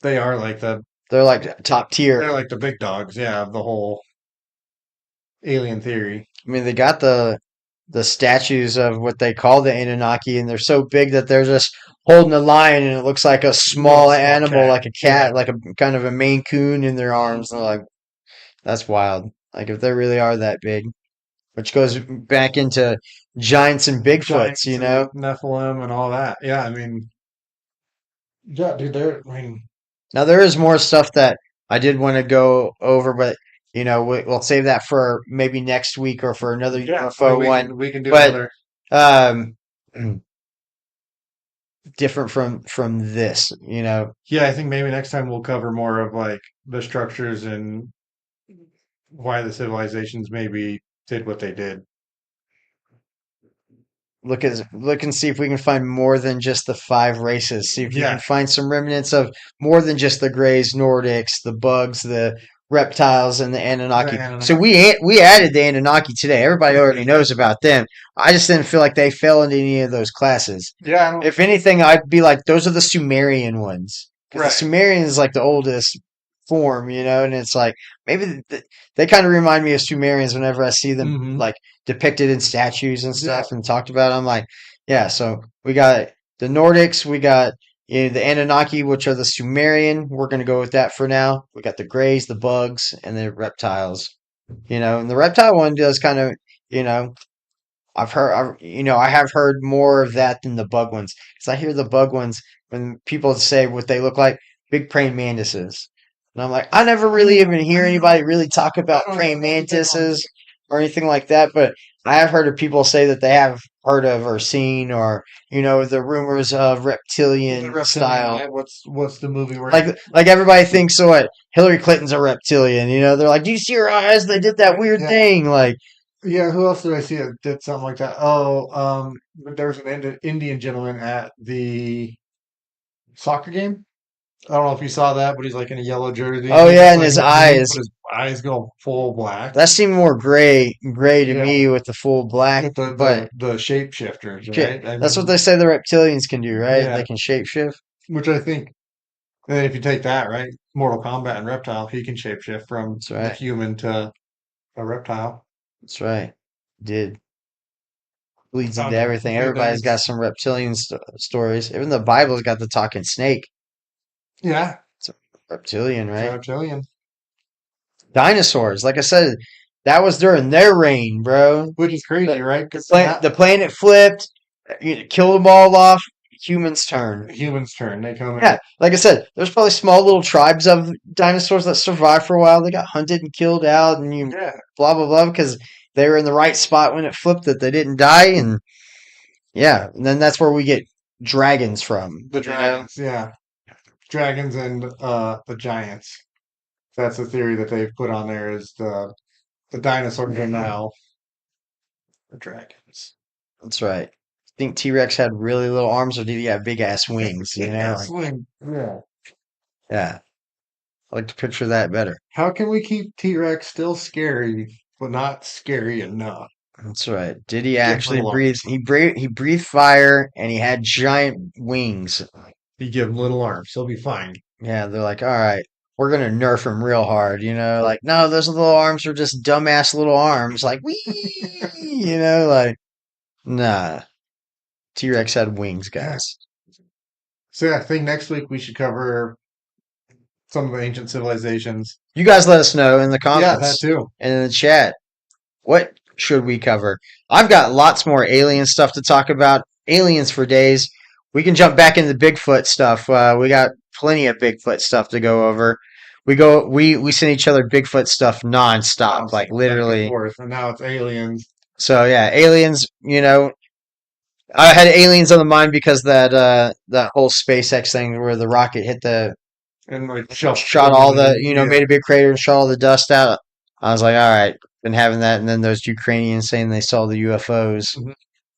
They are like They're like top tier. they're like the big dogs, yeah, of the whole alien theory. I mean, they got the statues of what they call the Anunnaki, and they're so big that they're just holding a lion, and it looks like a Little small small animal, cat. like a cat, like a kind of a Maine Coon in their arms. And they're like, that's wild. Like if they really are that big, which goes back into giants and Bigfoots, Giants you and know. Nephilim and all that. Yeah, I mean, yeah, dude, I mean, Now there is more stuff that I did want to go over, but we'll save that for maybe next week or for another yeah, UFO we one. can do But another. um, different from this, you know. Yeah, I think maybe next time we'll cover more of like the structures and why the civilizations maybe did what they did. Look and see if we can find more than just the five races. See if you can Yeah, find some remnants of more than just the Greys, Nordics, the bugs, the reptiles, and the the Anunnaki. So Anunnaki. we added the Anunnaki today. Everybody already knows about them. I just didn't feel like they fell into any of those classes. Yeah, I don't, If anything, I'd be like, those are the Sumerian ones. Because the right. Sumerian is like the oldest form, and it's like maybe they kind of remind me of Sumerians whenever I see them Hmm. like depicted in statues and Yeah, stuff and talked about. I'm like, yeah. So we got the Nordics, we got the Anunnaki, which are the Sumerian. We're gonna go with that for now. We got the Greys, the bugs, and the reptiles. And the reptile one does kind of, you know, I have heard more of that than the bug ones. Because I hear the bug ones when people say what they look like, big praying mantises. And I'm like, I never really even hear anybody really talk I about don't praying know anything on mantises or anything like that. But I have heard of people say that they have heard of or seen or, the rumors of the reptilian reptilian style. eye. What's the movie where Like everybody thinks, so what? Hillary Clinton's a reptilian. They're like, do you see her eyes? They did that weird yeah, thing. Like, yeah, who else did I see that did something like that? Oh, there was an Indian gentleman at the soccer game. I don't know if you saw that, but he's like in a yellow jersey and oh he yeah, just and like his moves, eyes. but his eyes go full black. That seemed more gray to Yeah, me with the full black, with the but the shapeshifters, shit, right? I that's what mean, they say the reptilians can do, right? They yeah, can shapeshift. which I think. And then if you take that, right, Mortal Kombat and Reptile, he can shapeshift from That's the right. human to a reptile. That's right. Did bleeds into Found a everything. few Everybody's got things. some reptilian stories. Even the Bible's got the talking snake. Yeah, It's a reptilian, it's a right? reptilian, Dinosaurs, like I said, that was during their reign, bro. which is crazy, The right? the, Because planet now the planet flipped, killed them all off. Humans turn. the humans' turn. They come in. Yeah, like I said, there's probably small little tribes of dinosaurs that survived for a while. They got hunted and killed out, and you Yeah, blah blah blah because they were in the right spot when it flipped that they didn't die, and yeah, and then that's where we get dragons from. the dragons. Yeah, dragons and the giants. That's the theory that they've put on there is the dinosaurs are now the dragons. That's right. Think T Rex had really little arms, or did he have big ass wings? Yeah, Like, swing. Yeah. yeah, I like to picture that better. How can we keep T-Rex still scary, but not scary enough? That's right. Did he Give actually little breathe? arms. He breathed fire, and he had giant wings. You give him little arms, he'll be fine. Yeah, they're like, all right, we're gonna nerf him real hard, like, no, those little arms are just dumbass little arms, like, wee, like, nah. T Rex had wings, Yeah. guys. So yeah, I think next week we should cover some of the ancient civilizations. You guys let us know in the Yeah, that comments too. and in the chat. What should we cover? I've got lots more alien stuff to talk about. Aliens for days. We can jump back into Bigfoot stuff. We got plenty of Bigfoot stuff to go over. We send each other Bigfoot stuff nonstop, like Back and literally. forth, and now it's aliens So yeah, aliens. I had aliens on the mind because that whole SpaceX thing where the rocket hit the and like shot all the yeah. made a big crater and shot all the dust out. I was like, all right, been having that, and then those Ukrainians saying they saw the UFOs. Mhm.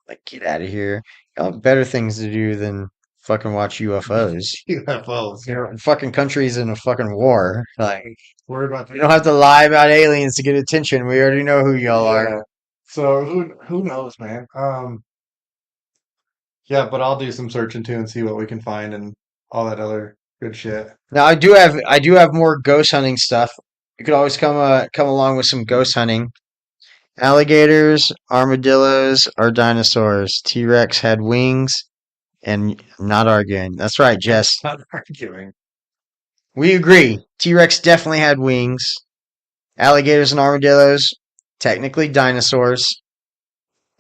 Like, get out of here! Y'all have better things to do than fucking watch UFOs. UFOs. Your fucking country's in a fucking war. Like, Worried about you don't have to lie about aliens to get attention. We already know who y'all are. Yeah. So who knows, man? Yeah, but I'll do some searching too and see what we can find and all that other good shit. Now I do have more ghost hunting stuff. You could always come along with some ghost hunting. Alligators, armadillos, or dinosaurs. T-Rex had wings, and I'm not arguing. That's right, Jess. Not arguing. We agree. T-Rex definitely had wings. Alligators and armadillos, technically dinosaurs.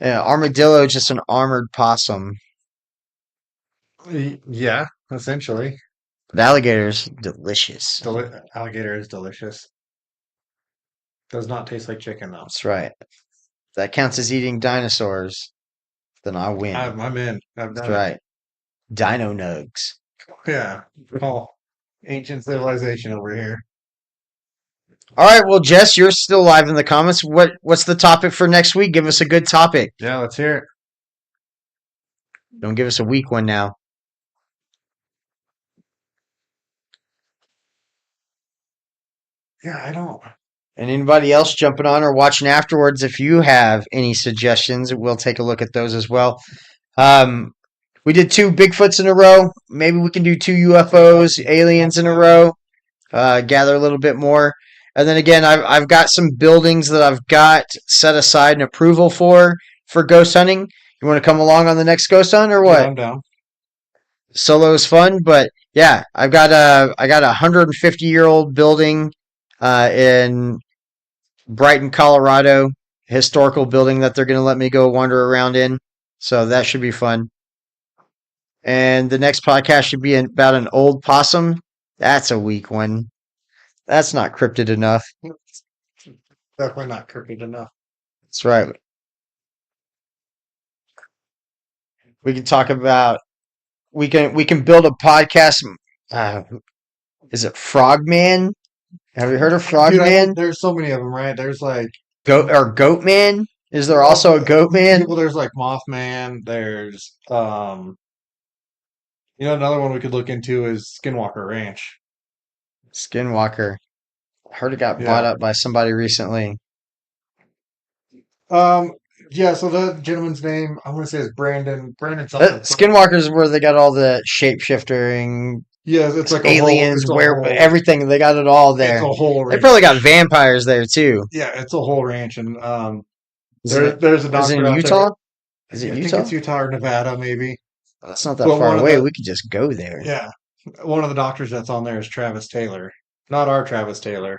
Armadillo, just an armored possum. Yeah, essentially. But alligators, delicious. Alligator is delicious. Does not taste like chicken though. That's right. If that counts as eating dinosaurs, then I win. I'm in. I've That's done it. right. Dino nugs. Yeah. Oh, ancient civilization over here. All right, well, Jess, you're still live in the comments. What's the topic for next week? Give us a good topic. Yeah, let's hear it. Don't give us a weak one now. Yeah, I don't. And anybody else jumping on or watching afterwards, if you have any suggestions, we'll take a look at those as well. We did 2 Bigfoots in a row. Maybe we can do 2 UFOs, aliens in a row. Gather a little bit more. And then again, I've got some buildings that I've got set aside and approval for ghost hunting. You want to come along on the next ghost hunt or what? Yeah, I'm down. Solo is fun, but yeah, I got a 150-year-old building in Brighton, Colorado, historical building that they're going to let me go wander around in. So that should be fun. And the next podcast should be about an old possum. That's a weak one. That's not cryptid enough. Definitely not crooked enough. That's right. We can talk about we can build a podcast. Is it Frogman? Have you heard of Dude, Frogman? there's so many of them, right? There's like Goatman? Is there also a Goatman? well, there's like Mothman. There's another one we could look into is Skinwalker Ranch. Skinwalker. I heard it got Yeah. bought up by somebody recently. Yeah. So the gentleman's name I'm gonna say is Brandon. Brandon something. Skinwalkers where they got all the shapeshifting, Yeah, it's like aliens, a whole, everything. They got it all there. It's a whole. They Ranch. probably got vampires there too. Yeah, it's a whole ranch, and Is it there's a is it doctor in out Utah? there. Is it I Utah? think it's Utah or Nevada, maybe. That's not that Well, far one of away. the- We could just go there. Yeah, one of the doctors that's on there is Travis Taylor, not our Travis Taylor,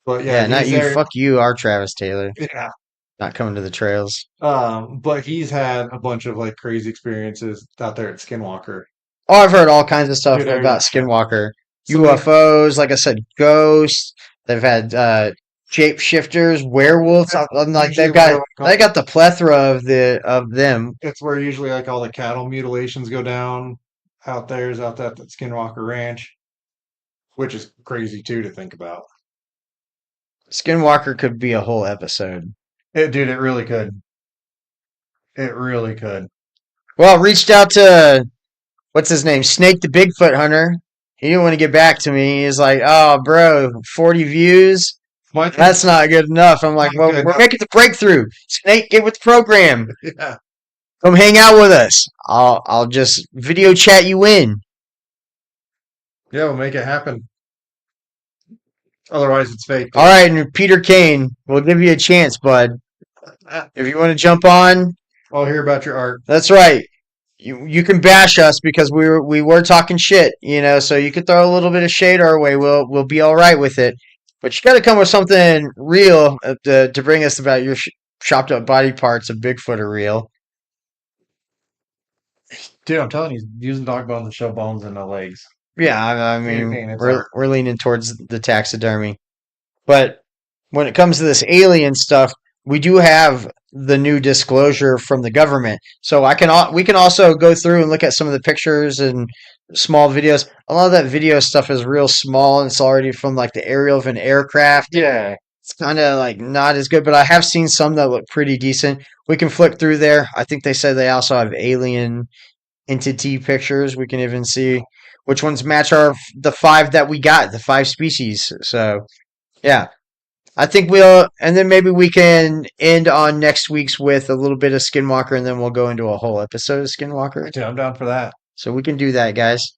but Yeah, not he's you. there. Fuck you, our Travis Taylor. Yeah. Not coming to the trails. But he's had a bunch of like crazy experiences out there at Skinwalker. Oh, I've heard all kinds of stuff Dude, about Skinwalker. So UFOs, like I said, ghosts. They've had shapeshifters, werewolves. I'm like Usually they got the plethora of them. it's where usually like all the cattle mutilations go down out there is out at that Skinwalker Ranch, which is crazy too to think about. Skinwalker could be a whole episode. Dude, it really could. It really could. Well, I reached out to what's his name, Snake the Bigfoot Hunter. He didn't want to get back to me. He's like, "Oh, bro, 40 views. My thing- That's not good enough." I'm like, Not "Well, good we're enough. making the breakthrough. Snake, get with the program. Yeah. Come hang out with us. I'll just video chat you in." Yeah, we'll make it happen. Otherwise, it's fake. All right, and Peter Kane, we'll give you a chance, bud. If you want to jump on, I'll hear about your art. that's right. You can bash us because we were talking shit, so you could throw a little bit of shade our way. We'll be all right with it. But you got to come with something real to bring us about your chopped up body parts of Bigfoot are real. Dude, I'm telling you, using dog bones to show bones in the legs. Yeah, I Peter mean, Kane, it's we're leaning towards the taxidermy. But when it comes to this alien stuff, we do have the new disclosure from the government. So we can also go through and look at some of the pictures and small videos. A lot of that video stuff is real small and it's already from like the aerial of an aircraft. Yeah. It's kind of like not as good, but I have seen some that look pretty decent. We can flip through there. I think they said they also have alien entity pictures. We can even see which ones match the 5 that we got, the 5 species. So yeah, I think and then maybe we can end on next week's with a little bit of Skinwalker, and then we'll go into a whole episode of Skinwalker. Yeah, I'm down for that. So we can do that, guys.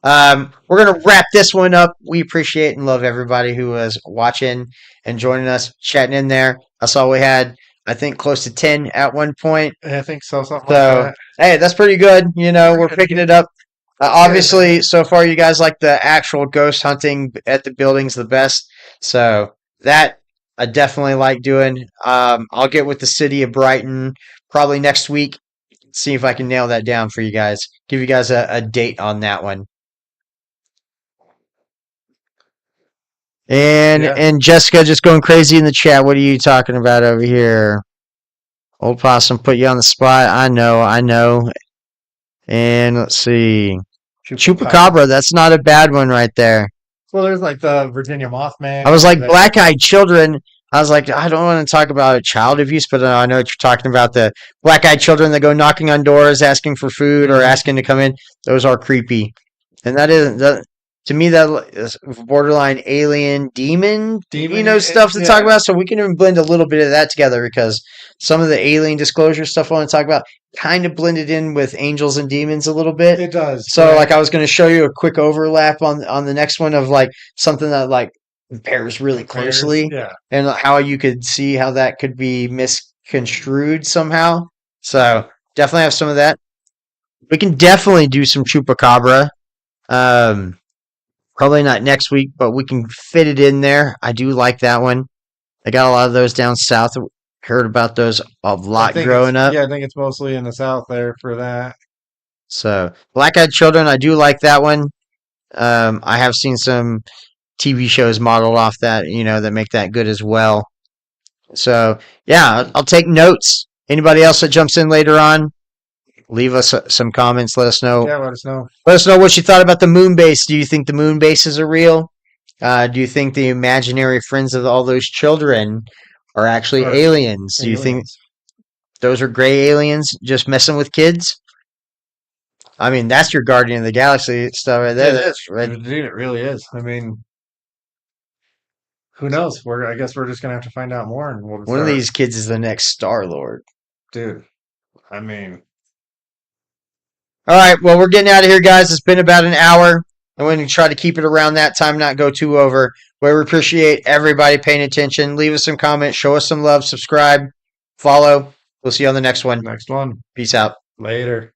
We're gonna wrap this one up. We appreciate and love everybody who was watching and joining us, chatting in there. I saw we had, I think, close to 10 at one point. I think so. Something So, like hey, that's pretty good. We're picking it up. Obviously, so far, you guys like the actual ghost hunting at the buildings the best. So that I definitely like doing. I'll get with the city of Brighton probably next week. See if I can nail that down for you guys. Give you guys a date on that one. And Jessica just going crazy in the chat. What are you talking about over here? Old Possum put you on the spot. I know. And let's see. Chupacabra, that's not a bad one right there. Well, there's like the Virginia Mothman. I was like, black-eyed children. I was like, I don't want to talk about child abuse, but I know what you're talking about. The black-eyed children that go knocking on doors, asking for food or asking to come in. Those are creepy. And to me, that is borderline alien, demon stuff to talk about. So we can even blend a little bit of that together, because some of the alien disclosure stuff I want to talk about kind of blended in with angels and demons a little bit. It does. So like I was going to show you a quick overlap on the next one of like something that like pairs really closely, and how you could see how that could be misconstrued somehow. So definitely have some of that. We can definitely do some Chupacabra. Probably not next week, but we can fit it in there. I do like that one. I got a lot of those down south. Heard about those a lot growing up. Yeah, I think it's mostly in the south there for that. So, Black-Eyed Children, I do like that one. I have seen some TV shows modeled off that, that make that good as well. So, yeah, I'll take notes. Anybody else that jumps in later on, leave us some comments. Let us know. Yeah, let us know. Let us know what you thought about the moon base. Do you think the moon bases are real? Do you think the imaginary friends of all those children are actually aliens? Do you think those are gray aliens just messing with kids? I mean, that's your Guardian of the Galaxy stuff right there. It is. Dude, it really is. I mean, who knows? I guess we're just gonna have to find out more. And one of these kids is the next Star-Lord. Dude, I mean. All right, well, we're getting out of here, guys. It's been about an hour. I'm going to try to keep it around that time, not go too over. We appreciate everybody paying attention. Leave us some comments. Show us some love. Subscribe. Follow. We'll see you on the next one. Next one. Peace out. Later.